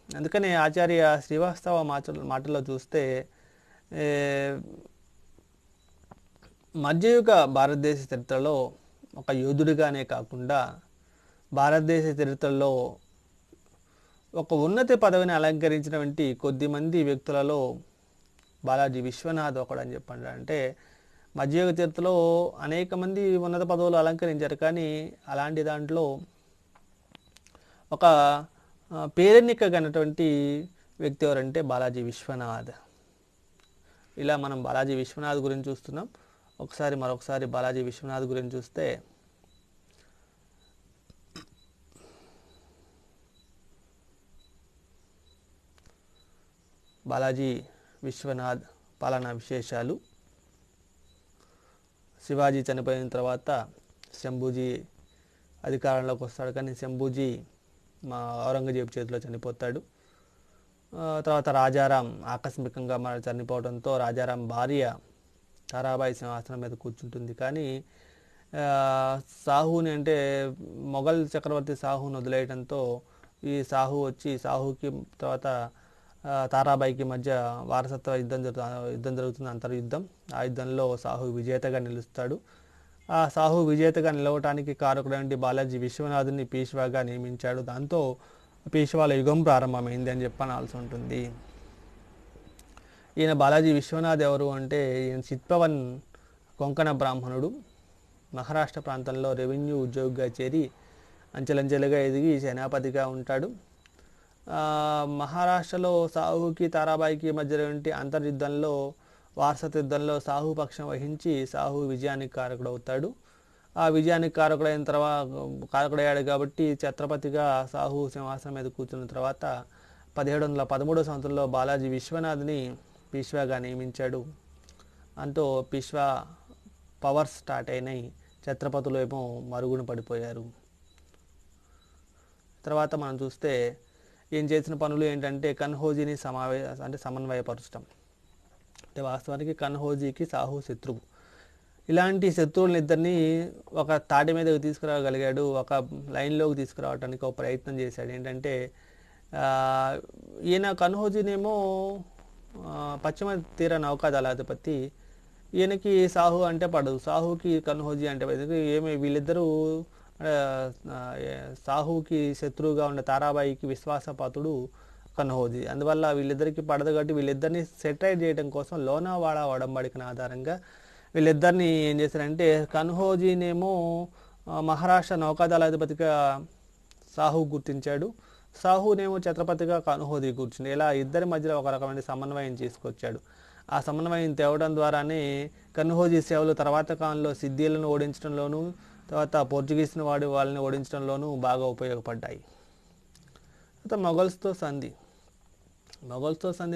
అందుకనే ఆచార్య శ్రీవాస్తవ మాటల్లో చూస్తే మధ్యయుగ భారతదేశ చరిత్రలో ఒక యోధుడిగానే కాకుండా భారతదేశ చరిత్రలో ఒక ఉన్నత పదవిని అలంకరించినటువంటి కొద్దిమంది వ్యక్తులలో బాలాజీ విశ్వనాథ్ ఒకడని చెప్పండి. అంటే మధ్యయుగ చరిత్రలో అనేక మంది ఉన్నత పదవులు అలంకరించారు, కానీ అలాంటి దాంట్లో ఒక పేరెన్నికగనటువంటి వ్యక్తి ఎవరంటే బాలాజీ విశ్వనాథ్. ఇలా మనం బాలాజీ విశ్వనాథ్ గురించి చూస్తున్నాం. మరొకసారి బాలాజీ విశ్వనాథ్ గురించి చూస్తే బాలాజీ విశ్వనాథ్ పాలనా విశేషాలు. శివాజీ చనిపోయిన తర్వాత శంభూజీ అధికారంలోకి వస్తాడు, కానీ శంభూజీ ఔరంగజేబు చేతిలో చనిపోతాడు. తర్వాత రాజారాం ఆకస్మికంగా చనిపోవడంతో రాజారాం భార్య తారాబాయి సింహాసనం మీద కూర్చుంటుంది. కానీ సాహుని అంటే మొఘల్ చక్రవర్తి సాహుని వదిలేయడంతో ఈ సాహుకి తర్వాత తారాబాయికి మధ్య వారసత్వ యుద్ధం జరుగుతుంది, అంతర్యుద్ధం. ఆ యుద్ధంలో సాహు విజేతగా నిలుస్తాడు. ఆ సాహు విజేతగా నిలవటానికి కారకుడైన బాలాజీ విశ్వనాథుని పీష్వాగా నియమించాడు. దాంతో పీష్వాల యుగం ప్రారంభమైంది అని చెప్పనాల్సి ఉంటుంది. ఈయన బాలాజీ విశ్వనాథ్ ఎవరు అంటే ఈయన చిత్పవన్ కొంకణ బ్రాహ్మణుడు. మహారాష్ట్ర ప్రాంతంలో రెవెన్యూ ఉద్యోగిగా చేరి అంచెలంచెలుగా ఎదిగి సేనాపతిగా ఉంటాడు. మహారాష్ట్రలో సాహుకి తారాబాయికి మధ్య అంతర్యుద్ధంలో వారసత్వ యుద్ధంలో సాహు పక్షం వహించి సాహు విజయానికి కారకుడవుతాడు. ఆ విజయానికి కారకుడయ్యాడు కాబట్టి ఛత్రపతిగా సాహు సింహాసనం మీద కూర్చున్న తర్వాత 1713 సంవత్సరంలో బాలాజీ విశ్వనాథ్ని పీష్వాగా నియమించాడు. అంతో పీష్వా పవర్స్ స్టార్ట్ అయినాయి. ఛత్రపతులు ఏమో మరుగున పడిపోయారు. తర్వాత మనం చూస్తే ఈయన చేసిన పనులు ఏంటంటే కన్హోజీని సమన్వయపరచడం. అంటే వాస్తవానికి కన్హోజీకి సాహు శత్రువు. ఇలాంటి శత్రువులను ఇద్దరిని ఒక తాటి మీదకి తీసుకురాగలిగాడు, ఒక లైన్లోకి తీసుకురావడానికి ఒక ప్రయత్నం చేశాడు. ఏంటంటే ఈయన కన్హోజీనేమో పశ్చిమ తీర నౌకాదళాధిపతి, ఈయనకి సాహు అంటే పడదు, సాహుకి కన్హోజీ అంటే పడదు. వీళ్ళిద్దరూ సాహుకి శత్రువుగా ఉన్న తారాబాయికి విశ్వాసపాతుడు కన్హోజీ. అందువల్ల వీళ్ళిద్దరికి పడదు కాబట్టి వీళ్ళిద్దరిని సెటరైట్ చేయడం కోసం లోనావాడా ఒడంబడికన ఆధారంగా వీళ్ళిద్దరిని ఏం చేశారంటే కన్హోజీనేమో మహారాష్ట్ర నౌకాదళాధిపతిగా సాహు గుర్తించాడు, సాహునేమో ఛత్రపతిగా కన్హోజీ కూర్చుంది. ఇలా ఇద్దరి మధ్యలో ఒక రకమైన సమన్వయం తీసుకొచ్చాడు. ఆ సమన్వయం తేవడం ద్వారానే కన్హోజీ సేవలు తర్వాత కాలంలో సిద్ధిలను ఓడించడంలోనూ తర్వాత పోర్చుగీస్ని వాళ్ళని ఓడించడంలోనూ బాగా ఉపయోగపడ్డాయి. తర్వాత మొఘల్స్తో సంధి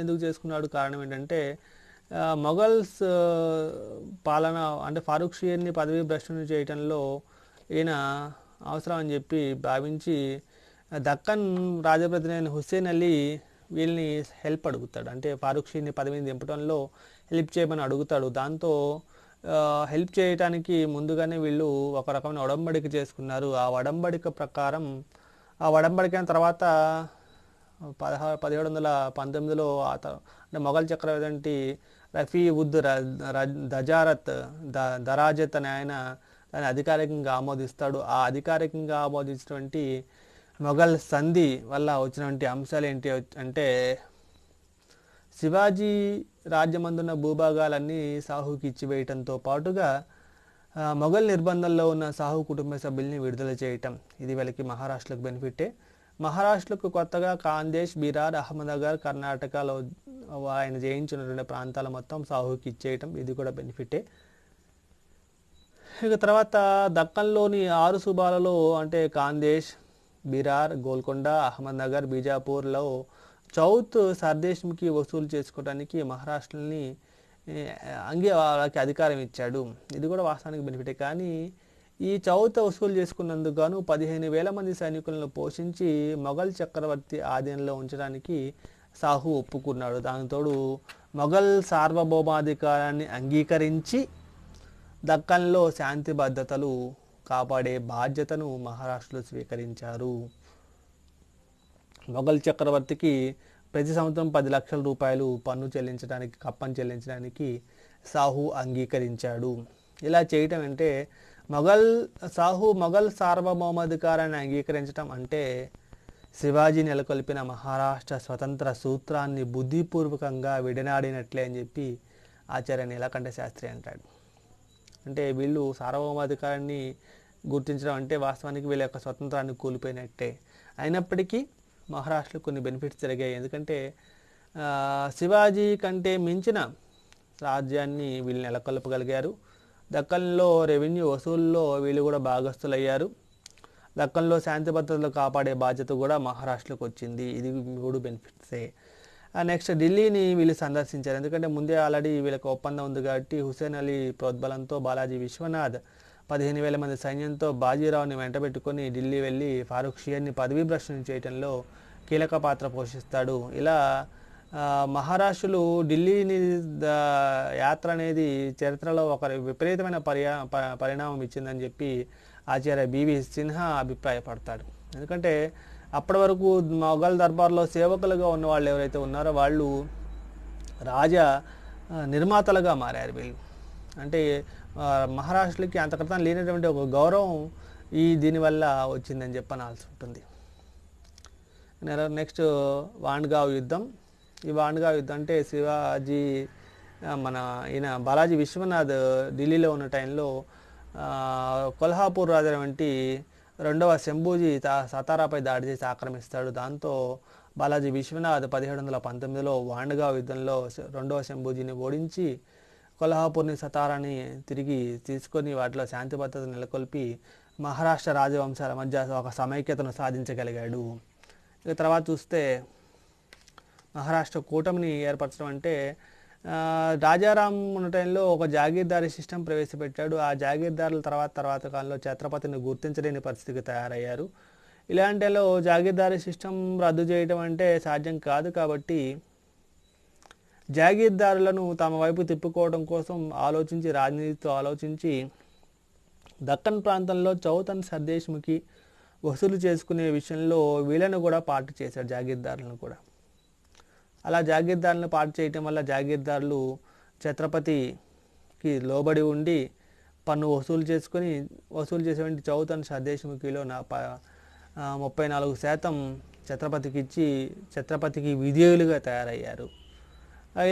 ఎందుకు చేసుకున్నాడు? కారణం ఏంటంటే మొఘల్స్ పాలన అంటే ఫారూక్ షియర్ని పదవీ భ్రష్టుని చేయటంలో ఈయన అవసరం అని చెప్పి భావించి దక్కన్ రాజప్రతినిధి హుస్సేన్ అలీ వీళ్ళని హెల్ప్ అడుగుతాడు. అంటే ఫారూక్ షియర్ని పదవిని దింపడంలో హెల్ప్ చేయమని అడుగుతాడు. దాంతో హెల్ప్ చేయడానికి ముందుగానే వీళ్ళు ఒక రకమైన ఒడంబడిక చేసుకున్నారు. ఆ ఒడంబడిక ప్రకారం ఆ ఒడంబడిక తర్వాత 1719లో అంటే మొఘల్ చక్రవర్తి రఫీ ఉద్ దరాజత్ అనే ఆయన దాన్ని అధికారికంగా ఆమోదిస్తాడు. ఆ అధికారికంగా ఆమోదించినటువంటి మొఘల్ సంధి వల్ల వచ్చినటువంటి అంశాలు ఏంటి అంటే శివాజీ రాజ్యమందున్న భూభాగాలన్నీ సాహుకి ఇచ్చివేయటంతో పాటుగా మొఘల్ నిర్బంధంలో ఉన్న సాహు కుటుంబ సభ్యుల్ని విడుదల చేయటం. ఇది వీళ్ళకి మహారాష్ట్రకు బెనిఫిటే. మహారాష్ట్రకు కొత్తగా ఖాందేశ్, బిరార్, అహ్మద్నగర్, కర్ణాటకలో ఆయన జయించినటువంటి ప్రాంతాల మొత్తం సాహుకి ఇచ్చేయటం, ఇది కూడా బెనిఫిటే. ఇక తర్వాత దక్కన్లోని 6 సుబాలలో అంటే ఖాందేశ్, బిరార్, గోల్కొండ, అహ్మద్నగర్, బీజాపూర్లో చౌత్ సర్దేశ్కి వసూలు చేసుకోవడానికి మహారాష్ట్రని వాళ్ళకి అధికారం ఇచ్చాడు. ఇది కూడా వాస్తవానికి బెనిఫిటే. కానీ ఈ చౌత్ వసూలు చేసుకున్నందుకు గాను 15,000 మంది సైనికులను పోషించి మొఘల్ చక్రవర్తి ఆధీనంలో ఉంచడానికి సాహు ఒప్పుకున్నాడు. దానితోడు మొఘల్ సార్వభౌమాధికారాన్ని అంగీకరించి దక్కన్లో శాంతి భద్రతలు కాపాడే బాధ్యతను మహారాష్ట్రలో స్వీకరించారు. మొఘల్ చక్రవర్తికి ప్రతి సంవత్సరం 10 లక్షల రూపాయలు పన్ను చెల్లించడానికి, కప్పం చెల్లించడానికి సాహు అంగీకరించాడు. ఇలా చేయటం అంటే మొఘల్ సార్వభౌమాధికారాన్ని అంగీకరించడం అంటే శివాజీ నెలకొల్పిన మహారాష్ట్ర స్వతంత్ర సూత్రాన్ని బుద్ధిపూర్వకంగా విడనాడినట్లే అని చెప్పి ఆచార్య నీలకంఠ శాస్త్రి అంటాడు. అంటే వీళ్ళు సార్వభౌమాధికారాన్ని గుర్తించడం అంటే వాస్తవానికి వీళ్ళ యొక్క స్వతంత్రాన్ని కోల్పోయినట్టే. అయినప్పటికీ మహారాష్ట్రలో కొన్ని బెనిఫిట్స్ జరిగాయి. ఎందుకంటే శివాజీ కంటే మించిన రాజ్యాన్ని వీళ్ళు నెలకొల్పగలిగారు. దక్కన్లో రెవెన్యూ వసూల్లో వీళ్ళు కూడా భాగస్థులయ్యారు. దక్కన్లో శాంతి భద్రతలు కాపాడే బాధ్యత కూడా మహారాష్ట్రలోకి వచ్చింది. ఇది 3 బెనిఫిట్సే. నెక్స్ట్ ఢిల్లీని వీళ్ళు సందర్శించారు. ఎందుకంటే ముందే ఆల్రెడీ వీళ్ళకి ఒప్పందం ఉంది కాబట్టి హుస్సేన్ అలీ ప్రోద్బలంతో బాలాజీ విశ్వనాథ్ 15,000 మంది సైన్యంతో బాజీరావుని వెంటబెట్టుకొని ఢిల్లీ వెళ్ళి ఫారూక్ షియర్ని పదవీ భ్రష్టుని చేయడంలో కీలక పాత్ర పోషిస్తాడు. ఇలా మహారాష్ట్రలు ఢిల్లీని యాత్ర అనేది చరిత్రలో ఒక విపరీతమైన పరిణామం ఇచ్చిందని చెప్పి ఆచార్య బివి సిన్హా అభిప్రాయపడతాడు. ఎందుకంటే అప్పటి వరకు మొఘల్ దర్బార్లో సేవకులుగా ఉన్న వాళ్ళు ఎవరైతే ఉన్నారో వాళ్ళు రాజా నిర్మాతలుగా మారారు. వీళ్ళు అంటే మహారాష్ట్రకి అంతక్రితం లేనటువంటి ఒక గౌరవం దీనివల్ల వచ్చిందని చెప్పనాల్సి ఉంటుంది. నెక్స్ట్ వాండ్గావ్ యుద్ధం. ఈ వాండ్గావ్ యుద్ధం అంటే శివాజీ ఈయన బాలాజీ విశ్వనాథ్ ఢిల్లీలో ఉన్న టైంలో కొల్హాపూర్ రాజు వంటి 2వ శంభూజీ సతారాపై దాడి చేసి ఆక్రమిస్తాడు. దాంతో బాలాజీ విశ్వనాథ్ 1719లో వాండ్గావ్ యుద్ధంలో 2వ శంభూజీని ఓడించి కొల్హాపూర్ని, సతారాని తిరిగి తీసుకొని వాటిలో శాంతి భద్రత నెలకొల్పి మహారాష్ట్ర రాజవంశాల మధ్య ఒక సమైక్యతను సాధించగలిగాడు. ఇక తర్వాత చూస్తే మహారాష్ట్ర కూటమిని ఏర్పరచడం అంటే రాజారాం ఉన్న టైంలో ఒక జాగీర్దారీ సిస్టమ్ ప్రవేశపెట్టాడు. ఆ జాగీర్దారుల తర్వాత కాలంలో ఛత్రపతిని గుర్తించలేని పరిస్థితికి తయారయ్యారు. ఇలాంటిలో జాగీర్దారీ సిస్టమ్ రద్దు చేయడం అంటే సాధ్యం కాదు. కాబట్టి జాగీర్దారులను తమ వైపు తిప్పుకోవడం కోసం ఆలోచించి, రాజనీతితో ఆలోచించి దక్కన్ ప్రాంతంలో చౌతన్ సర్దేశ్ముఖి వసూలు చేసుకునే విషయంలో వీళ్ళను కూడా పార్టీ చేశారు, జాగీర్దారులను కూడా. అలా జాగీర్దారులను పార్టీ చేయటం వల్ల జాగీర్దారులు ఛత్రపతికి లోబడి ఉండి పన్ను వసూలు చేసేటువంటి చౌతన్ సర్దేశ్ముఖిలో 34% ఛత్రపతికి ఇచ్చి ఛత్రపతికి విధేయులుగా తయారయ్యారు.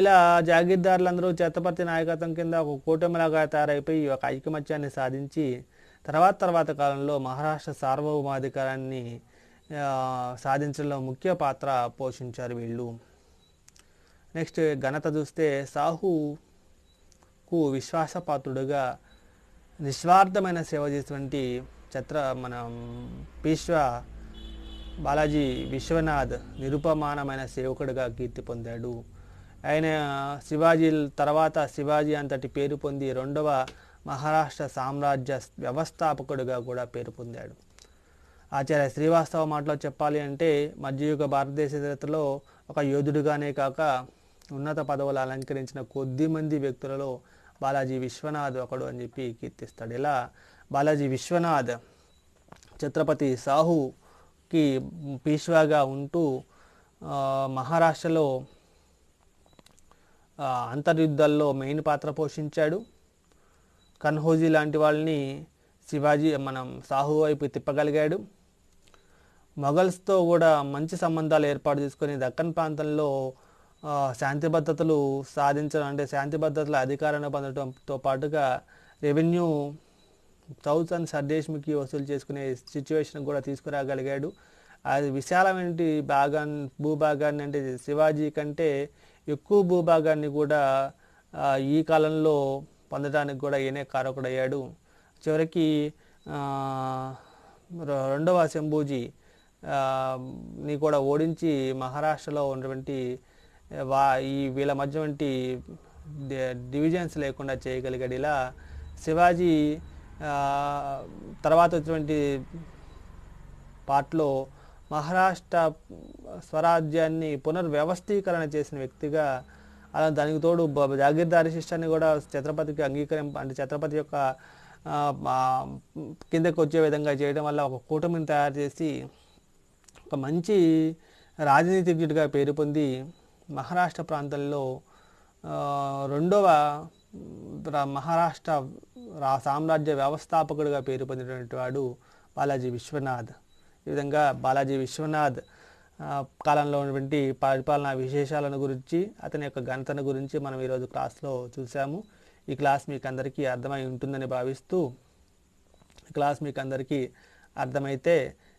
ఇలా జాగీర్దారులందరూ ఛత్రపతి నాయకత్వం కింద ఒక కూటమిలాగా తయారైపోయి ఒక ఐకమత్యాన్ని సాధించి తర్వాత కాలంలో మహారాష్ట్ర సార్వభౌమాధికారాన్ని సాధించడంలో ముఖ్య పాత్ర పోషించారు వీళ్ళు. నెక్స్ట్ ఘనత చూస్తే సాహుకు విశ్వాసపాత్రుడుగా నిస్వార్థమైన సేవ చేసినటువంటి మన పీష్వా బాలాజీ విశ్వనాథ్ నిరుపమానమైన సేవకుడిగా కీర్తి పొందాడు. ఆయన శివాజీ అంతటి పేరు పొంది 2వ మహారాష్ట్ర సామ్రాజ్య వ్యవస్థాపకుడిగా కూడా పేరు పొందాడు. ఆచార్య శ్రీవాస్తవ మాటలో చెప్పాలి అంటే మధ్యయుగ భారతదేశ చరిత్రలో ఒక యోధుడిగానే కాక ఉన్నత పదవులు అలంకరించిన కొద్ది మంది వ్యక్తులలో బాలాజీ విశ్వనాథ్ ఒకడు అని చెప్పి కీర్తిస్తాడు. ఇలా బాలాజీ విశ్వనాథ్ ఛత్రపతి సాహుకి పీష్వాగా ఉంటూ మహారాష్ట్రలో అంతర్యుద్ధాల్లో మెయిన్ పాత్ర పోషించాడు. కన్హోజీ లాంటి వాళ్ళని సాహు వైపు తిప్పగలిగాడు. మొఘల్స్తో కూడా మంచి సంబంధాలు ఏర్పాటు చేసుకొని దక్కన్ ప్రాంతంలో శాంతి భద్రతలు సాధించడం, అంటే శాంతి భద్రతల అధికారాన్ని పొందడంతో పాటుగా రెవెన్యూ చౌతన్ సర్దేశ్ముఖి వసూలు చేసుకునే సిచ్యువేషన్ కూడా తీసుకురాగలిగాడు. అది విశాలమైన భూభాగాన్ని, అంటే శివాజీ కంటే ఎక్కువ భూభాగాన్ని కూడా ఈ కాలంలో పొందడానికి కూడా ఈయనే కారకుడయ్యాడు. చివరికి 2వ శంభూజీ ని కూడా ఓడించి మహారాష్ట్రలో ఉన్నటువంటి వీళ్ళ మధ్య వంటి డివిజన్స్ లేకుండా చేయగలిగాడు. ఇలా శివాజీ తర్వాత వచ్చినటువంటి పార్ట్లో మహారాష్ట్ర స్వరాజ్యాన్ని పునర్వ్యవస్థీకరణ చేసిన వ్యక్తిగా, అలా దానికి తోడు జాగీర్దారీ సిస్టాన్ని కూడా ఛత్రపతికి అంటే ఛత్రపతి యొక్క కిందకు వచ్చే విధంగా చేయడం వల్ల ఒక కూటమిని తయారు చేసి ఒక మంచి రాజనీతిజ్ఞుడిగా పేరు పొంది మహారాష్ట్ర ప్రాంతంలో 2వ మహారాష్ట్ర సామ్రాజ్య వ్యవస్థాపకుడిగా పేరు పొందినటువంటి వాడు బాలాజీ విశ్వనాథ్. ఈ విధంగా బాలాజీ విశ్వనాథ్ కాలంలో ఉన్నటువంటి పరిపాలనా విశేషాలను గురించి, అతని యొక్క ఘనతను గురించి మనం ఈరోజు క్లాస్లో చూసాము. ఈ క్లాస్ మీకు అందరికీ అర్థమై ఉంటుందని భావిస్తూ, క్లాస్ మీకు అందరికీ అర్థమైతే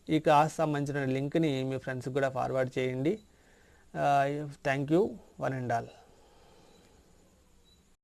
ఈ క్లాస్ సంబంధించిన లింక్ని మీ ఫ్రెండ్స్కి కూడా ఫార్వర్డ్ చేయండి. Thank you, one and all.